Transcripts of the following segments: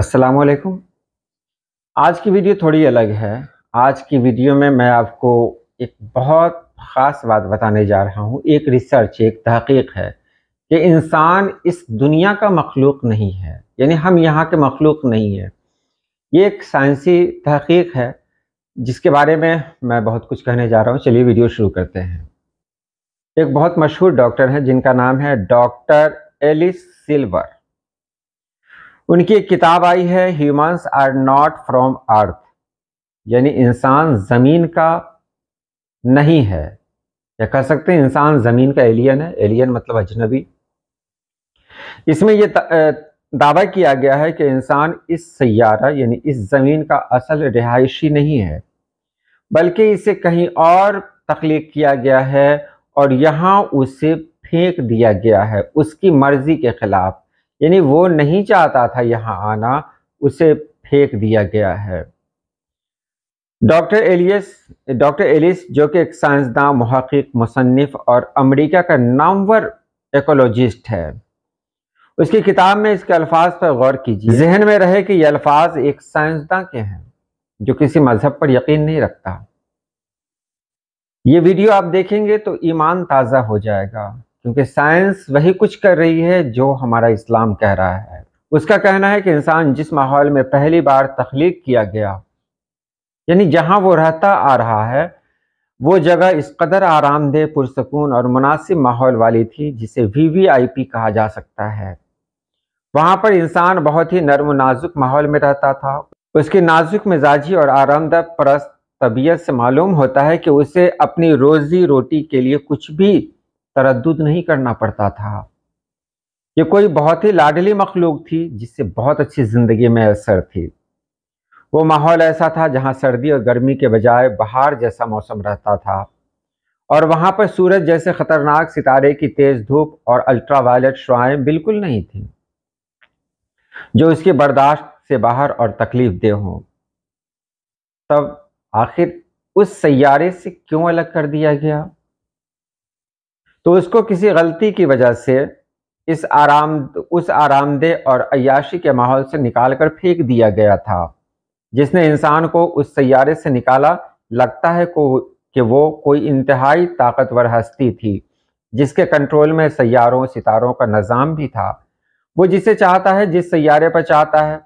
السلام علیکم۔ آج کی ویڈیو تھوڑی الگ ہے۔ آج کی ویڈیو میں آپ کو ایک بہت خاص بات بتانے جا رہا ہوں۔ ایک ریسرچ، ایک تحقیق ہے کہ انسان اس دنیا کا مخلوق نہیں ہے، یعنی ہم یہاں کے مخلوق نہیں ہے۔ یہ ایک سائنسی تحقیق ہے جس کے بارے میں بہت کچھ کہنے جا رہا ہوں۔ چلیے ویڈیو شروع کرتے ہیں۔ ایک بہت مشہور ڈاکٹر ہیں جن کا نام ہے ڈاکٹر ایلس سلور۔ ان کی ایک کتاب آئی ہے ہیومنس آر ناٹ فرام ارتھ، یعنی انسان زمین کا نہیں ہے، یا کہہ سکتے ہیں انسان زمین کا ایلین ہے۔ ایلین مطلب اجنبی۔ اس میں یہ دعویٰ کیا گیا ہے کہ انسان اس سیارہ یعنی اس زمین کا اصل رہائشی نہیں ہے، بلکہ اسے کہیں اور تخلیق کیا گیا ہے اور یہاں اسے پھینک دیا گیا ہے اس کی مرضی کے خلاف، یعنی وہ نہیں چاہتا تھا یہاں آنا، اسے پھینک دیا گیا ہے۔ ڈاکٹر ایلس جو کہ ایک سائنسداں، محقق، مصنف اور امریکہ کا نامور ایکولوجسٹ ہے، اس کی کتاب میں اس کے الفاظ پر غور کیجیے۔ ذہن میں رہے کہ یہ الفاظ ایک سائنسداں کے ہیں جو کسی مذہب پر یقین نہیں رکھتا۔ یہ ویڈیو آپ دیکھیں گے تو ایمان تازہ ہو جائے گا، کیونکہ سائنس وہی کچھ کر رہی ہے جو ہمارا اسلام کہہ رہا ہے۔ اس کا کہنا ہے کہ انسان جس ماحول میں پہلی بار تخلیق کیا گیا، یعنی جہاں وہ رہتا آ رہا ہے، وہ جگہ اس قدر آرام دہ، پرسکون اور مناسب ماحول والی تھی جسے VVIP کہا جا سکتا ہے۔ وہاں پر انسان بہت ہی نرم و نازک ماحول میں رہتا تھا۔ اس کی نازک مزاجی اور آرام دہ پرست طبیعت سے معلوم ہوتا ہے کہ اسے اپنی روزی روٹی کے لیے کچھ بھی تردد نہیں کرنا پڑتا تھا۔ یہ کوئی بہت ہی لاڈلی مخلوق تھی جس سے بہت اچھی زندگی میں اثر تھی۔ وہ ماحول ایسا تھا جہاں سردی اور گرمی کے بجائے بہار جیسا موسم رہتا تھا، اور وہاں پر سورج جیسے خطرناک ستارے کی تیز دھوپ اور الٹرا وائلٹ شعاعیں بالکل نہیں تھیں جو اس کی برداشت سے باہر اور تکلیف دہ ہوں۔ تب آخر اس سیارے سے کیوں الگ کر دیا گیا؟ تو اس کو کسی غلطی کی وجہ سے اس آرام دہ اور عیاشی کے ماحول سے نکال کر پھینک دیا گیا تھا، جس نے انسان کو اس سیارے سے نکالا۔ لگتا ہے کہ وہ کوئی انتہائی طاقتور ہستی تھی جس کے کنٹرول میں سیاروں، ستاروں کا نظام بھی تھا۔ وہ جسے چاہتا ہے، جس سیارے پر چاہتا ہے،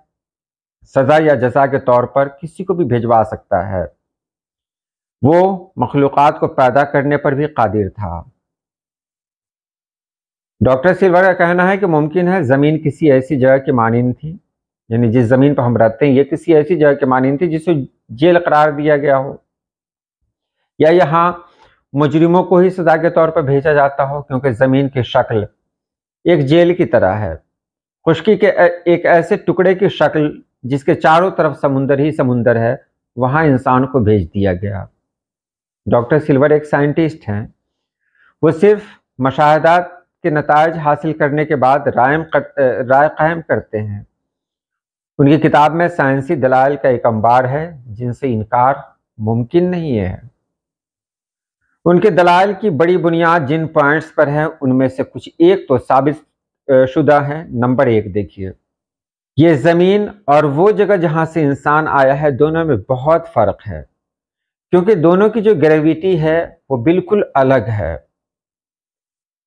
سزا یا جزا کے طور پر کسی کو بھی بھجوا سکتا ہے۔ وہ مخلوقات کو پیدا کرنے پر بھی قادر تھا۔ ڈاکٹر سلور کا کہنا ہے کہ ممکن ہے زمین کسی ایسی جگہ کی مانند تھی، یعنی جس زمین پر ہم رہتے ہیں یہ کسی ایسی جگہ کی مانند تھی جسے جیل قرار دیا گیا ہو، یا یہاں مجرموں کو ہی سزا کے طور پر بھیجا جاتا ہو، کیونکہ زمین کی شکل ایک جیل کی طرح ہے۔ خشکی کے ایک ایسے ٹکڑے کی شکل جس کے چاروں طرف سمندر ہی سمندر ہے، وہاں انسان کو بھیج دیا گیا۔ ڈاکٹر سلور ایک سائنٹسٹ ہیں۔ وہ صرف مشاہدات کے نتائج حاصل کرنے کے بعد رائے قائم کرتے ہیں۔ ان کی کتاب میں سائنسی دلائل کا ایک انبار ہے جن سے انکار ممکن نہیں ہے۔ ان کے دلائل کی بڑی بنیاد جن پوائنٹس پر ہے ان میں سے کچھ ایک تو ثابت شدہ ہے۔ نمبر 1 دیکھیے، یہ زمین اور وہ جگہ جہاں سے انسان آیا ہے دونوں میں بہت فرق ہے، کیونکہ دونوں کی جو گریویٹی ہے وہ بالکل الگ ہے۔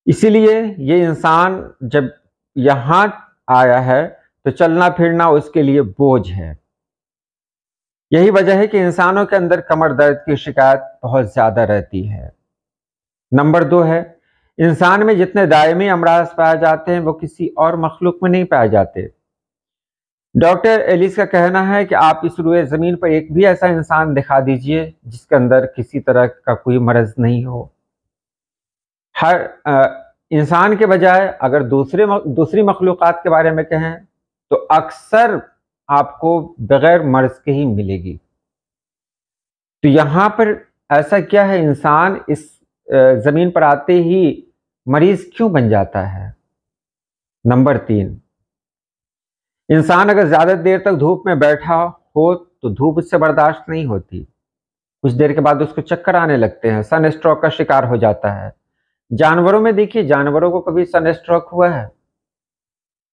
اسی لیے یہ انسان جب یہاں آیا ہے تو چلنا پھرنا اس کے لیے بوجھ ہے۔ یہی وجہ ہے کہ انسانوں کے اندر کمر درد کی شکایت بہت زیادہ رہتی ہے۔ نمبر 2 ہے، انسان میں جتنے دائمی امراض پائے جاتے ہیں وہ کسی اور مخلوق میں نہیں پائے جاتے۔ ڈاکٹر ایلس کا کہنا ہے کہ آپ اس روئے زمین پر ایک بھی ایسا انسان دکھا دیجئے جس کے اندر کسی طرح کا کوئی مرض نہیں ہو۔ ہر انسان کے بجائے اگر دوسری مخلوقات کے بارے میں کہیں تو اکثر آپ کو بغیر مرض کے ہی ملے گی۔ تو یہاں پر ایسا کیا ہے، انسان اس زمین پر آتے ہی مریض کیوں بن جاتا ہے؟ نمبر 3، انسان اگر زیادہ دیر تک دھوپ میں بیٹھا ہو تو دھوپ اس سے برداشت نہیں ہوتی، کچھ دیر کے بعد اس کو چکر آنے لگتے ہیں، سن اسٹروک کا شکار ہو جاتا ہے۔ جانوروں میں دیکھیے، جانوروں کو کبھی سن اسٹروک ہوا ہے؟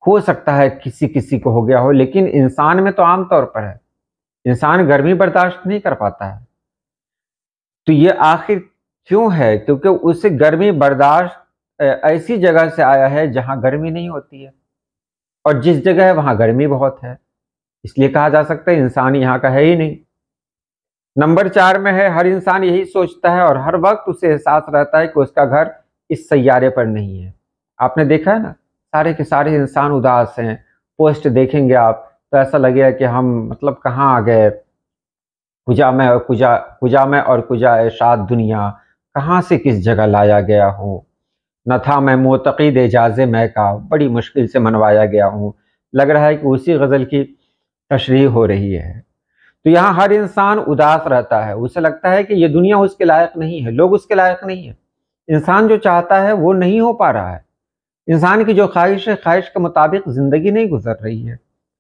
ہو سکتا ہے کسی کسی کو ہو گیا ہو، لیکن انسان میں تو عام طور پر ہے، انسان گرمی برداشت نہیں کر پاتا ہے۔ تو یہ آخر کیوں ہے؟ کیونکہ اسے گرمی برداشت ایسی جگہ سے آیا ہے جہاں گرمی نہیں ہوتی ہے، اور جس جگہ ہے وہاں گرمی بہت ہے، اس لیے کہا جا سکتا ہے انسان یہاں کا ہے ہی نہیں۔ نمبر 4 میں ہے، ہر انسان یہی سوچتا ہے اور ہر وقت اسے احساس رہتا ہے کہ اس کا گھر اس سیارے پر نہیں ہے۔ آپ نے دیکھا ہے نا، سارے کے سارے انسان اداس ہیں، پوسٹ دیکھیں گے آپ تو ایسا لگے گا کہ ہم مطلب کہاں آ گئے، کجا میں اور کجا شاد دنیا، کہاں سے کس جگہ لایا گیا ہوں، نہ تھا میں معتقد اعجاز میں کا، بڑی مشکل سے منوایا گیا ہوں۔ لگ رہا ہے کہ اسی غزل کی تشریح ہو رہی ہے۔ تو یہاں ہر انسان اداس رہتا ہے، اسے لگتا ہے کہ یہ دنیا اس کے لائق نہیں ہے، لوگ اس کے لائق نہیں ہیں، انسان جو چاہتا ہے وہ نہیں ہو پا رہا ہے، انسان کی جو خواہش ہے، خواہش کے مطابق زندگی نہیں گزر رہی ہے۔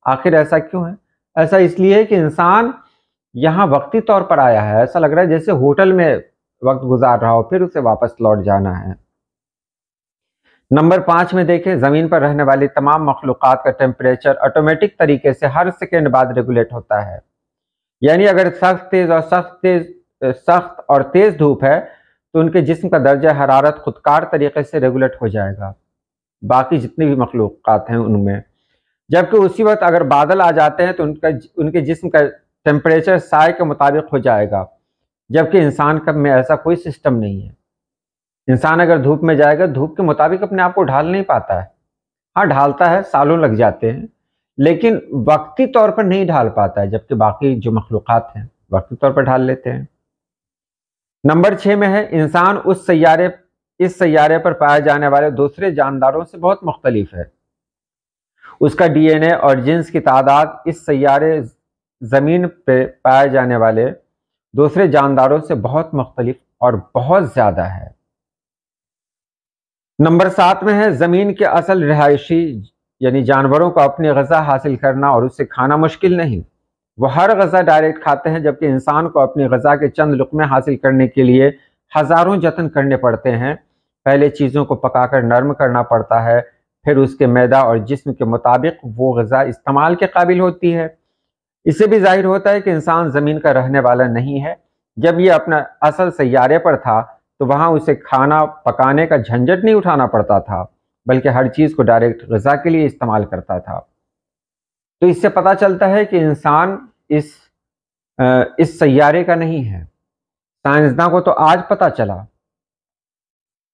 آخر ایسا کیوں ہے؟ ایسا اس لیے ہے کہ انسان یہاں وقتی طور پر آیا ہے، ایسا لگ رہا ہے جیسے ہوٹل میں وقت گزار رہا ہو، پھر اسے واپس لوٹ جانا ہے۔ نمبر 5 میں دیکھیں، زمین پر رہنے والی تمام مخلوقات کا ٹیمپریچر آٹومیٹک طریقے سے ہر سیکنڈ بعد ریگولیٹ ہوتا ہے، یعنی اگر سخت اور تیز دھوپ ہے تو ان کے جسم کا درجہ حرارت خودکار طریقے سے ریگولیٹ ہو جائے گا، باقی جتنی بھی مخلوقات ہیں ان میں۔ جبکہ اسی وقت اگر بادل آ جاتے ہیں تو ان کے جسم کا ٹیمپریچر سائے کے مطابق ہو جائے گا، جبکہ انسان میں ایسا کوئی سسٹم نہیں ہے۔ انسان اگر دھوپ میں جائے گا، دھوپ کے مطابق اپنے آپ کو ڈھال نہیں پاتا ہے، ہاں ڈھالتا ہے، سالوں لگ جاتے ہیں، لیکن وقتی طور پر نہیں ڈھال پاتا ہے، جبکہ باقی جو مخلوقات ہیں وقتی طور پر ڈھال لیتے ہیں۔ نمبر 6 میں ہے، انسان اس سیارے پر پائے جانے والے دوسرے جانداروں سے بہت مختلف ہے، اس کا ڈی این اے اور جنس کی تعداد اس سیارے زمین پہ پائے جانے والے دوسرے جانداروں سے بہت مختلف اور بہت زیادہ ہے۔ نمبر 7 میں ہے، زمین کے اصل رہائشی یعنی جانوروں کو اپنی غذا حاصل کرنا اور اسے کھانا مشکل نہیں، وہ ہر غذا ڈائریکٹ کھاتے ہیں، جبکہ انسان کو اپنی غذا کے چند لقمے حاصل کرنے کے لیے ہزاروں جتن کرنے پڑتے ہیں۔ پہلے چیزوں کو پکا کر نرم کرنا پڑتا ہے، پھر اس کے معدہ اور جسم کے مطابق وہ غذا استعمال کے قابل ہوتی ہے۔ اس سے بھی ظاہر ہوتا ہے کہ انسان زمین کا رہنے والا نہیں ہے۔ جب یہ اپنا اصل سیارے پر تھا تو وہاں اسے کھانا پکانے کا جھنجٹ نہیں اٹھانا پڑتا تھا، بلکہ ہر چیز کو ڈائریکٹ غذا کے لیے استعمال کرتا تھا۔ تو اس سے پتہ چلتا ہے کہ انسان اس سیارے کا نہیں ہے۔ سائنسداں کو تو آج پتہ چلا،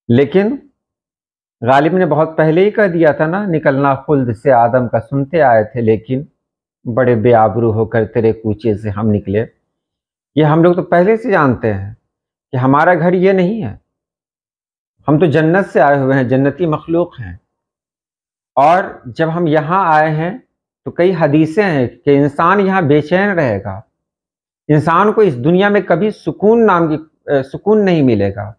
لیکن غالب نے بہت پہلے ہی کہہ دیا تھا نا، نکلنا خلد سے آدم کا سنتے آئے تھے، لیکن بڑے بے آبرو ہو کر تیرے کوچے سے ہم نکلے۔ یہ ہم لوگ تو پہلے سے جانتے ہیں کہ ہمارا گھر یہ نہیں ہے، ہم تو جنت سے آئے ہوئے ہیں، جنتی مخلوق ہیں، اور جب ہم یہاں آئے ہیں تو کئی حدیثیں ہیں کہ انسان یہاں بے چین رہے گا، انسان کو اس دنیا میں کبھی سکون نہیں ملے گا،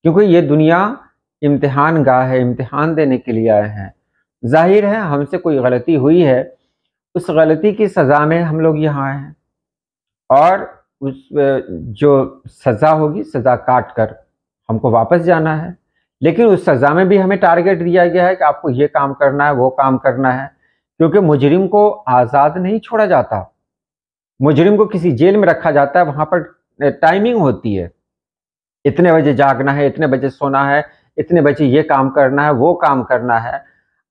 کیونکہ یہ دنیا امتحان گاہ ہے، امتحان دینے کے لیے آئے ہیں۔ ظاہر ہے ہم سے کوئی غلطی ہوئی ہے، اس غلطی کی سزا میں ہم لوگ یہاں آئے ہیں، اور اس جو سزا ہوگی، سزا کاٹ کر ہم کو واپس جانا ہے۔ لیکن اس سزا میں بھی ہمیں ٹارگٹ دیا گیا ہے کہ آپ کو یہ کام کرنا ہے، وہ کام کرنا ہے، کیونکہ مجرم کو آزاد نہیں چھوڑا جاتا، مجرم کو کسی جیل میں رکھا جاتا ہے، وہاں پر ٹائمنگ ہوتی ہے، اتنے بجے جاگنا ہے، اتنے بجے سونا ہے، اتنے بجے یہ کام کرنا ہے، وہ کام کرنا ہے۔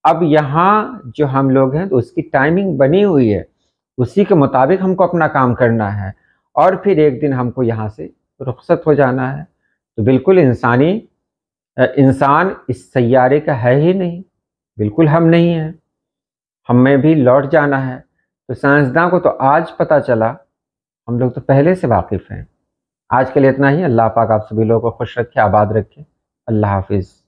اب یہاں جو ہم لوگ ہیں تو اس کی ٹائمنگ بنی ہوئی ہے، اسی کے مطابق ہم کو اپنا کام کرنا ہے، اور پھر ایک دن ہم کو یہاں سے رخصت ہو جانا ہے۔ تو بالکل انسان اس سیارے کا ہے ہی نہیں، بالکل ہم نہیں ہیں، ہمیں بھی لوٹ جانا ہے۔ تو سائنسداں کو تو آج پتہ چلا، ہم لوگ تو پہلے سے واقف ہیں۔ آج کے لیے اتنا ہی۔ اللہ پاک آپ سبھی لوگوں کو خوش رکھے، آباد رکھے۔ اللہ حافظ۔